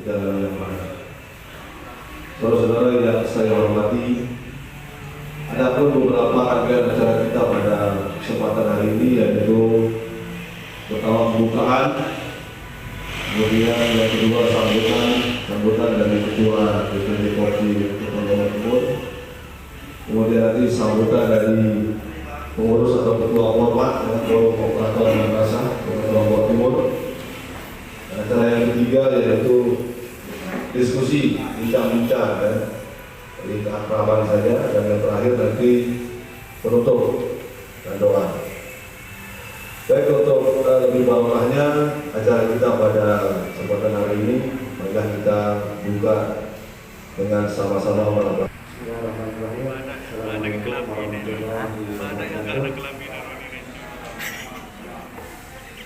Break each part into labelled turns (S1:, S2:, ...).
S1: jalan yang mana. Saudara-saudara yang saya hormati, ada pun beberapa rangkaian acara kita pada kesempatan hari ini, yaitu pertama pembukaan, kemudian yang kedua sambutan dari Ketua DPD Provinsi Jawa Timur, kemudian nanti sambutan dari pengurus atau ketua format atau operator madrasah Jawa Timur. Dan acara yang ketiga yaitu diskusi, bincang-bincang dari keakraban saja, dan yang terakhir nanti penutup dan doa. Baik, untuk lebih bawahnya acara kita pada kesempatan hari ini, maka kita buka dengan sama-sama melakukan.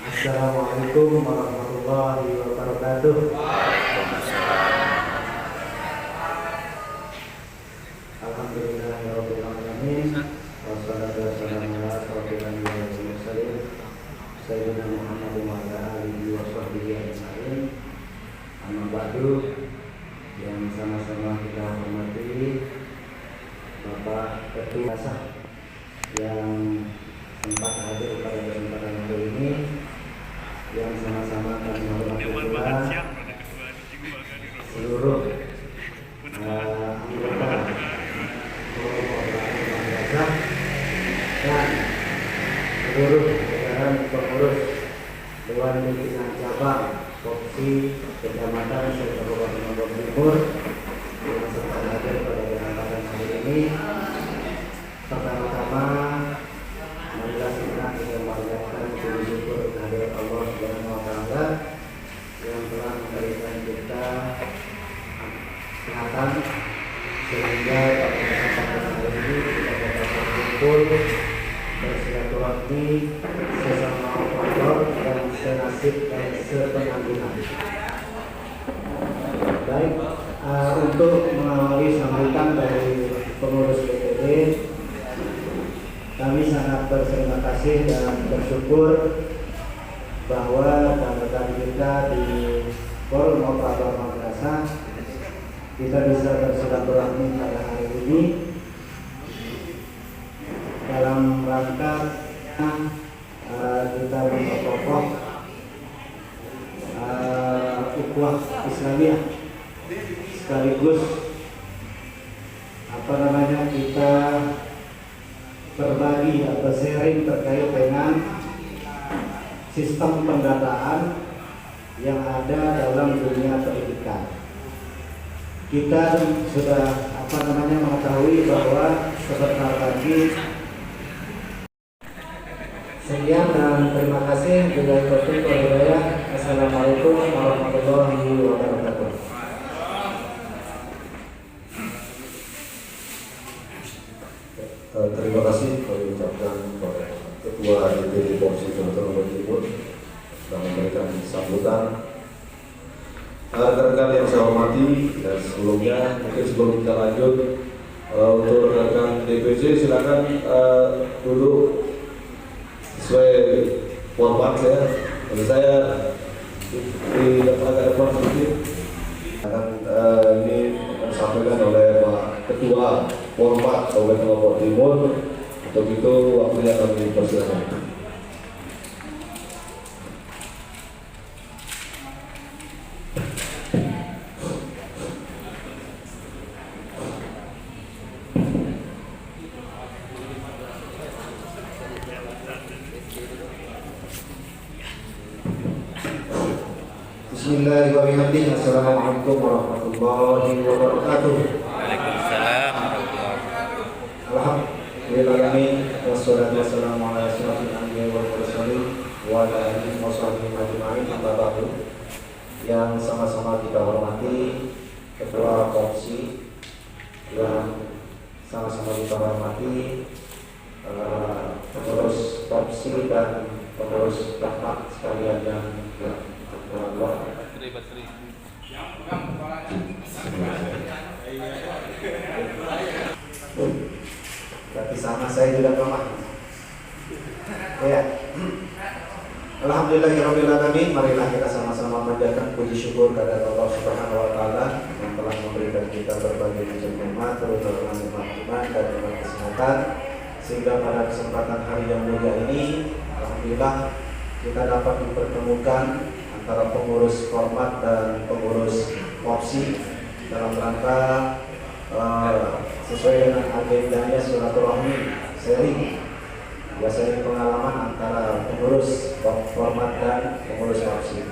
S2: Assalamualaikum warahmatullahi wabarakatuh. Alhamdulillahirabbil alamin. Wassalatu wassalamu ala asyrofil anbiya'i wal mursalin sayyidina Muhammadin wa ala alihi wa sahbihi ajma'in. Amma ba'du, yang sama-sama kita hormati Bapak Ketua yang sempat hadir pada kesempatan hari ini, yang sama-sama kami hormati pula seluruh anggota madrasah dan seluruh jajaran pengurus Dewan Pimpinan Cabang Kopsi Kecamatan serta Kabupaten Lombok Timur yang sempat hadir pada kesempatan hari ini. Pertama-tama marilah kita memanjatkan puji syukur kehadirat Allah Subhanahu wa taala yang telah memberikan kita kesehatan sehingga pada kesempatan hari ini kita dapat berkumpul bersilaturahmi sesama operator dan senasib dan sepenanggungan. Baik, untuk mengawali sambutan dari pengurus BPD, kami sangat berterima kasih dan bersyukur bahwa rekan-rekan kita di Forum Operator Madrasah kita bisa bersilaturahmi pada hari ini dalam rangka kita memperkokoh ukhuwah Islamiyah, sekaligus kita berbagi atau sharing terkait dengan sistem pendataan yang ada dalam dunia pendidikan. Kita sudah mengetahui bahwa sebentar lagi. Sekian dan terima kasih. Bila taufiq wal hidayah. Assalamualaikum warahmatullahi wabarakatuh.
S1: Terima kasih kami ucapkan kepada Ketua DPD Provinsi Jawa Timur telah memberikan sambutan. Rekan-rekan yang saya hormati, dan sebelumnya mungkin sebelum kita lanjut, untuk rekan DPC silakan duduk sesuai format ya. Bagi saya di agak depan sedikit akan ini disampaikan oleh Pak Ketua Format Kabupaten Lombok Timur. Untuk itu waktunya kami persilakan.
S2: Bismillahirrahmanirrahim. Assalamualaikum warahmatullahi wabarakatuh.
S3: Waalaikumsalam warahmatullahi wabarakatuh.
S2: Alhamdulillahirrahmanirrahim. Wassalatu wassalamu ala asyrofil anbiya'i wal mursalin wa ala alihi wa sahbihi ajma'in. Amma ba'du. Yang sama-sama kita hormati Ketua Kopsi, yang sama-sama kita hormati pengurus Kopsi dan pengurus Rahmat sekalian yang berarti sama saya juga lemah. Ya. Alhamdulillahirabbil alamin. Marilah kita sama-sama memanjatkan puji syukur kepada Allah Subhanahu wa taala yang telah memberikan kita berbagai macam nikmat, terutama nikmat iman dan nikmat kesehatan, sehingga pada kesempatan hari yang mulia ini alhamdulillah kita dapat dipertemukan antara pengurus Format dan pengurus Popsi dalam rangka sesuai dengan agendanya silaturahmi sharing pengalaman antara pengurus Format dan pengurus Popsi.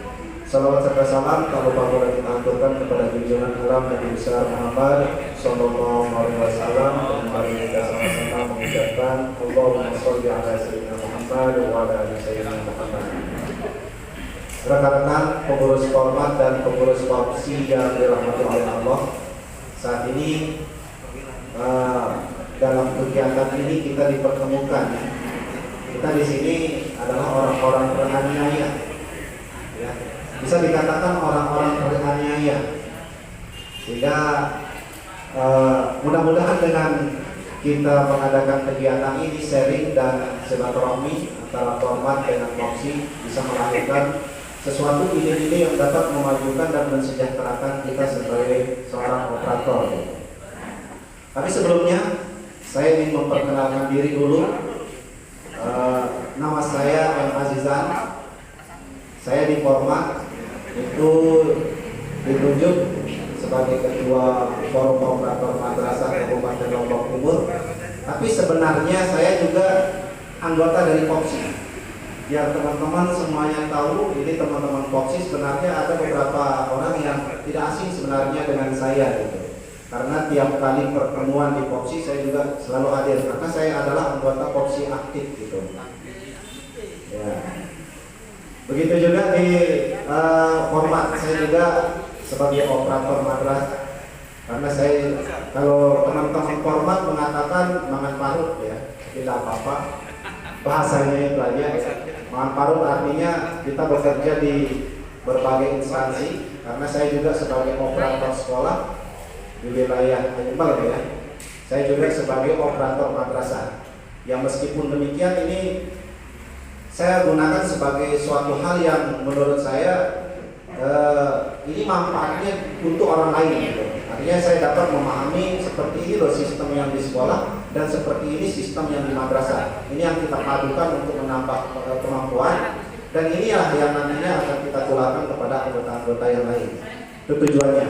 S2: Salawat serta salam tak lupa pula kita aturkan kepada junjungan alam Nabi besar Muhammad Sallallahu Alaihi Wasallam, dan mari kita sama-sama mengucapkan Allahumma sholli ala sayyidina Muhammad wa ala ali sayyidina Muhammad. Rekan-rekan pengurus Format dan pengurus Popsi yang dirahmati oleh Allah, saat ini dalam kegiatan ini kita dipertemukan. Kita di sini adalah orang-orang beraniaya, ya. Bisa dikatakan orang-orang beraniaya, sehingga mudah-mudahan dengan kita mengadakan kegiatan ini sharing dan silaturahmi antara Format dengan Popsi bisa melahirkan sesuatu ide-ide yang dapat memajukan dan mensejahterakan kita sebagai seorang operator. Tapi sebelumnya saya ingin memperkenalkan diri dulu. Nama saya M. Azizan. Saya di Format itu ditunjuk sebagai ketua Forum Operator Madrasah Kabupaten Lombok Timur. Tapi sebenarnya saya juga anggota dari Popsi. Biar teman-teman semuanya tahu, ini teman-teman Popsi sebenarnya ada beberapa orang yang tidak asing sebenarnya dengan saya gitu. Karena tiap kali pertemuan di Popsi saya juga selalu hadir karena saya adalah anggota Popsi aktif gitu. Ya. Begitu juga di Format, saya juga sebagai operator madrasah. Karena saya, kalau teman-teman Format mengatakan mangan parut ya, tidak apa-apa. Bahasanya itu aja. Mangan parut artinya kita bekerja di berbagai instansi. Karena saya juga sebagai operator sekolah di wilayah Jember ya. Saya juga sebagai operator madrasah. Yang meskipun demikian ini saya gunakan sebagai suatu hal yang menurut saya ini manfaatnya untuk orang lain gitu. Artinya saya dapat memahami seperti ini loh sistem yang di sekolah dan seperti ini sistem yang di madrasah. Ini yang kita padukan untuk menambah kemampuan, dan inilah yang nantinya akan kita tularkan kepada anggota-anggota yang lain. Itu tujuannya.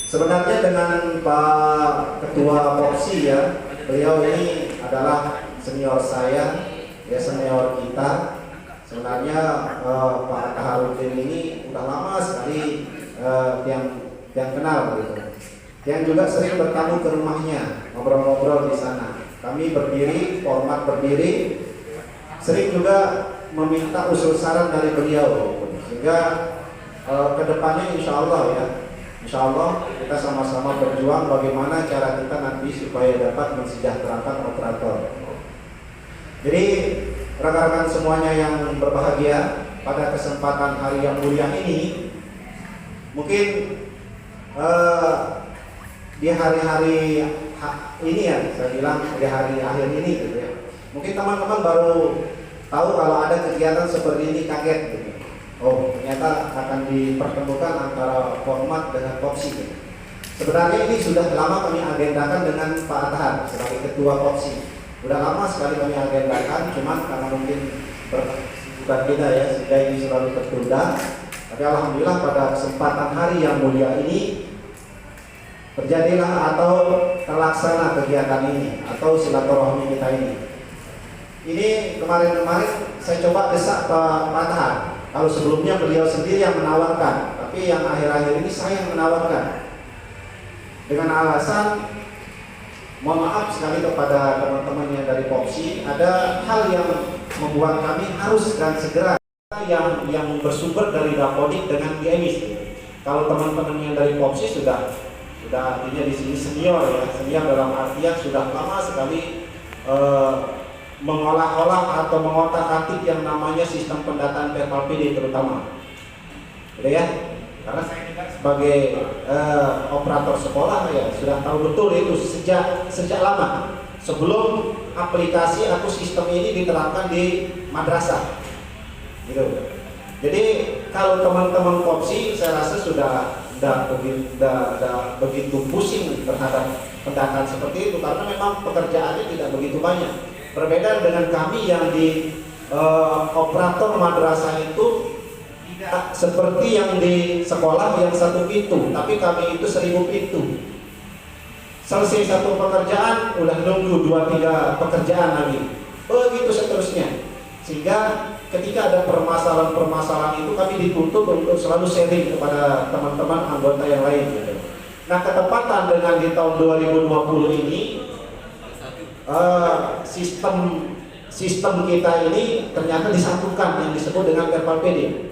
S2: Sebenarnya dengan Pak Ketua Popsi ya, beliau ini adalah senior saya, ya senior kita. Sebenarnya Pak Taharudin ini udah lama sekali yang kenal gitu. Yang juga sering bertamu ke rumahnya, ngobrol-ngobrol di sana. Kami berdiri, Format berdiri, sering juga meminta usul saran dari beliau. Sehingga kedepannya insya Allah ya, insya Allah kita sama-sama berjuang bagaimana cara kita nanti supaya dapat mensejahterakan operator. Jadi rekan-rekan semuanya yang berbahagia, pada kesempatan hari yang mulia ini, mungkin di hari-hari ini ya, saya bilang di hari akhir ini gitu ya, mungkin teman-teman baru tahu kalau ada kegiatan seperti ini, kaget gitu. Oh, ternyata akan dipertemukan antara Format dengan Popsi gitu. Sebenarnya ini sudah lama kami agendakan dengan Pak Atahar sebagai ketua Popsi. Sudah lama sekali kami agendakan, cuman karena mungkin bukan kita ya, sehingga ini selalu tertunda. Tapi alhamdulillah pada kesempatan hari yang mulia ini terjadilah atau terlaksana kegiatan ini atau silaturahmi kita ini. Ini kemarin-kemarin saya coba desak Pak Atahar. Kalau sebelumnya beliau sendiri yang menawarkan, tapi yang akhir-akhir ini saya yang menawarkan. Dengan alasan, mohon maaf sekali kepada teman-teman yang dari Popsi, ada hal yang membuat kami harus dan segera yang bersumber dari Dapodik dengan DMIS. Kalau teman-teman yang dari Popsi sudah artinya di sini senior ya, senior dalam artian sudah lama sekali mengolah-olah atau mengotak-atik yang namanya sistem pendataan verbal PD terutama, gitu ya. Karena saya juga sebagai operator sekolah ya sudah tahu betul itu sejak lama sebelum aplikasi atau sistem ini diterapkan di madrasah, gitu. Jadi kalau teman-teman Popsi saya rasa sudah begitu pusing terhadap pendataan seperti itu, karena memang pekerjaannya tidak begitu banyak. Berbeda dengan kami yang di operator madrasah itu tidak seperti yang di sekolah yang 1 pintu, tapi kami itu 1000 pintu. Selesai satu pekerjaan, udah nunggu 2-3 pekerjaan lagi. Begitu seterusnya. Sehingga ketika ada permasalahan-permasalahan itu kami dituntut untuk selalu sharing kepada teman-teman anggota yang lain gitu. Nah, ketepatan dengan di tahun 2020 ini sistem kita ini ternyata disatukan yang disebut dengan Perpal-PD.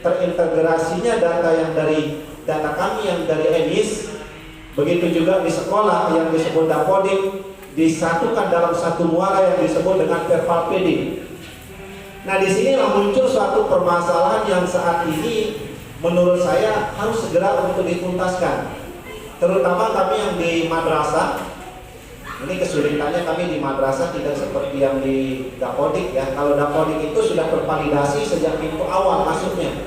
S2: Terintegrasinya data kami yang dari EMIS, begitu juga di sekolah yang disebut Dapodik, disatukan dalam satu muara yang disebut dengan Perpal-PD. Nah, di sinilah muncul suatu permasalahan yang saat ini menurut saya harus segera untuk dituntaskan. Terutama kami yang di madrasah. Ini kesulitannya kami di madrasah tidak seperti yang di Dapodik ya. Kalau Dapodik itu sudah tervalidasi sejak pintu awal masuknya.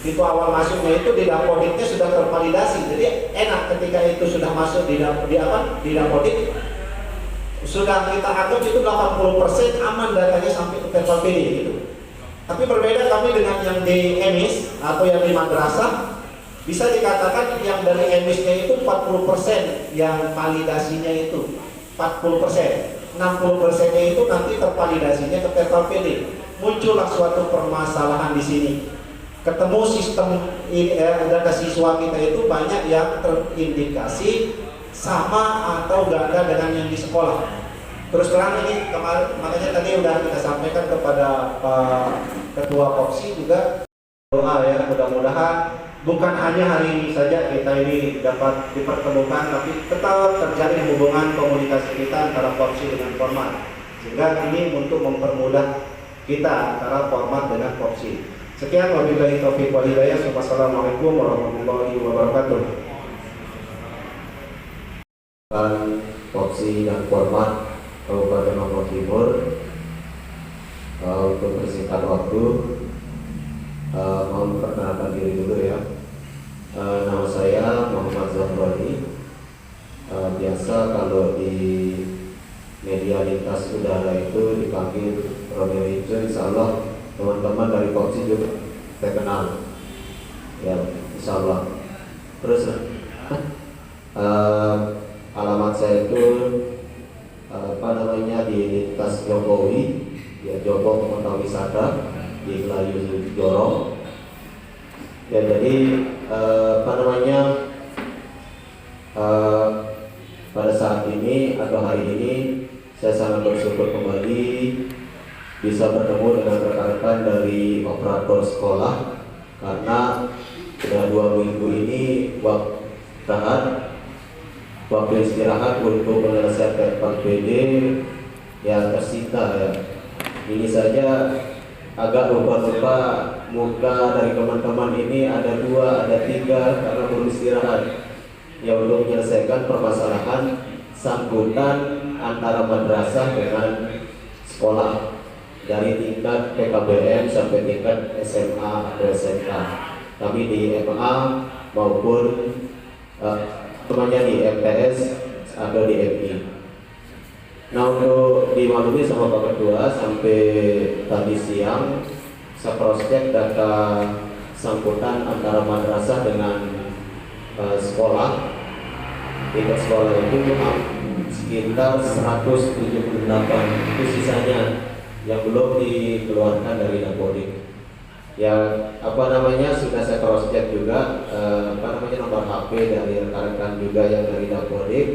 S2: Pintu awal masuknya itu di Dapodiknya sudah tervalidasi. Jadi enak ketika itu sudah masuk di Dapodik. Sudah kita anggap itu 80% aman datanya sampai ke Perpal-PD gitu. Tapi berbeda kami dengan yang di EMIS atau yang di madrasah, bisa dikatakan yang dari EMIS-nya itu 40% yang validasinya itu 40%, 60%-nya itu nanti tervalidasinya ke Perpal-PD. Muncullah suatu permasalahan di sini. Ketemu sistem data siswa kita itu banyak yang terindikasi sama atau ganda dengan yang di sekolah. Terus terang ini kemarin, makanya tadi udah kita sampaikan kepada Pak Ketua Popsi juga doa ya, mudah-mudahan bukan hanya hari ini saja kita ini dapat dipertemukan, tapi tetap terjalin hubungan komunikasi kita antara Popsi dengan Format, sehingga ini untuk mempermudah kita antara Format dengan Popsi. Sekian, wabillahi taufiq wal hidayah. Wassalamualaikum warahmatullahi wabarakatuh.
S4: Popsi dan Format Kabupaten Lombok Timur, untuk persingkat waktu mau memperkenalkan diri dulu ya. Nama saya Muhammad Zahroni. Biasa kalau di media lintas udara itu dipanggil Romeo Ijo. Insya Allah teman-teman dari Popsi juga terkenal ya, insya Allah. Terus alamat saya itu di lintas Jokowi ya, Jombang Kota Wisata di Melayu Jorong ya. Jadi pada saat ini atau hari ini saya sangat bersyukur kembali bisa bertemu dengan rekan-rekan dari operator sekolah, karena sudah 2 minggu ini waktu istirahat untuk menyelesaikan Perpal-PD yang tersita ya. Ini saja agak lupa-lupa muka dari teman-teman ini, ada 2, ada 3 karena belum istirahat ya, untuk menyelesaikan permasalahan sangkutan antara madrasah dengan sekolah dari tingkat PKBM sampai tingkat SMA atau SMK. Kami di MA maupun di MTS atau di MI. Nah, untuk dimaklumi sama Pak Ketua, sampai tadi siang saya cross-check data sangkutan antara madrasah dengan sekolah. Tingkat sekolah itu sekitar 178, itu sisanya yang belum dikeluarkan dari Dapodik. Ya, sudah saya cross check juga nomor HP dari rekan-rekan juga yang dari Dapodik.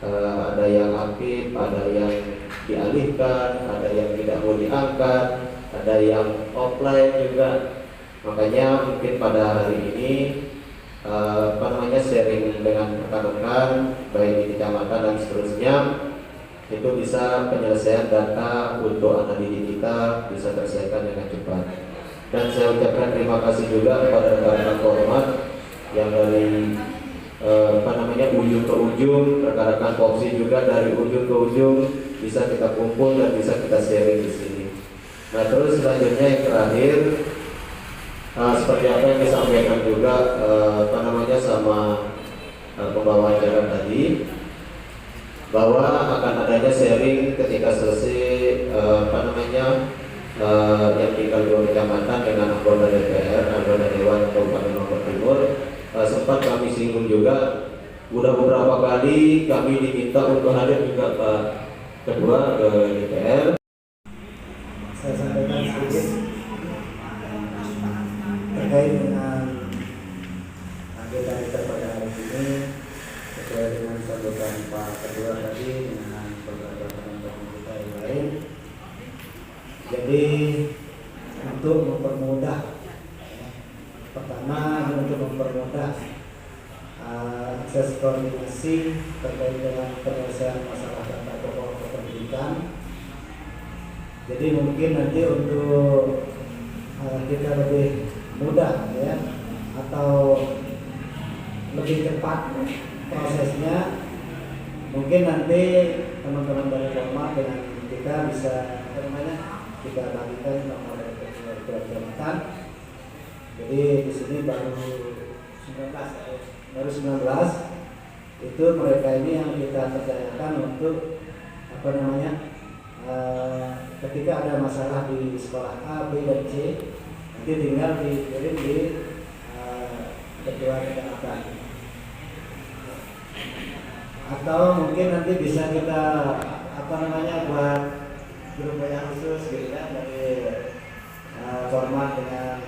S4: Ada yang aktif, ada yang dialihkan, ada yang tidak mau diangkat, ada yang offline juga. Makanya mungkin pada hari ini sharing dengan rekan-rekan baik di kecamatan dan seterusnya, itu bisa penyelesaian data untuk anak didik kita bisa terselesaikan dengan cepat. Dan saya ucapkan terima kasih juga kepada rekan-rekan Format yang dari ujung ke ujung, rekan-rekan Popsi juga dari ujung ke ujung bisa kita kumpul dan bisa kita sharing di sini. Nah, terus selanjutnya yang terakhir, seperti apa yang disampaikan juga sama pembawa acara tadi, bahwa akan adanya sharing ketika selesai yang tinggal 2 kecamatan dengan anggota DPR, anggota Dewan Kabupaten Lombok Timur. Sempat kami singgung juga, udah beberapa kali kami diminta untuk hadir juga Pak Ketua ke DPR.
S2: Saya sampaikan sedikit terkait dengan agenda kita pada hari ini sesuai dengan sambutan Pak Ketua tadi dengan beberapa teman-teman kita yang lain. Jadi untuk mempermudah, pertama untuk mempermudah akses koordinasi terkait dengan penyelesaian masalah tata pokok pendidikan. Jadi mungkin nanti untuk kita lebih mudah ya, atau lebih cepat prosesnya, mungkin nanti teman-teman dari Format dengan kita bisa kita bagikan nomor ketua kecamatan. Jadi di sini baru 19 itu mereka ini yang kita percayakan untuk ketika ada masalah di sekolah A, B, dan C, nanti tinggal dikirim di ketua kecamatan. Atau mungkin nanti bisa kita buat grup yang khusus gitu ya, dari Format dengan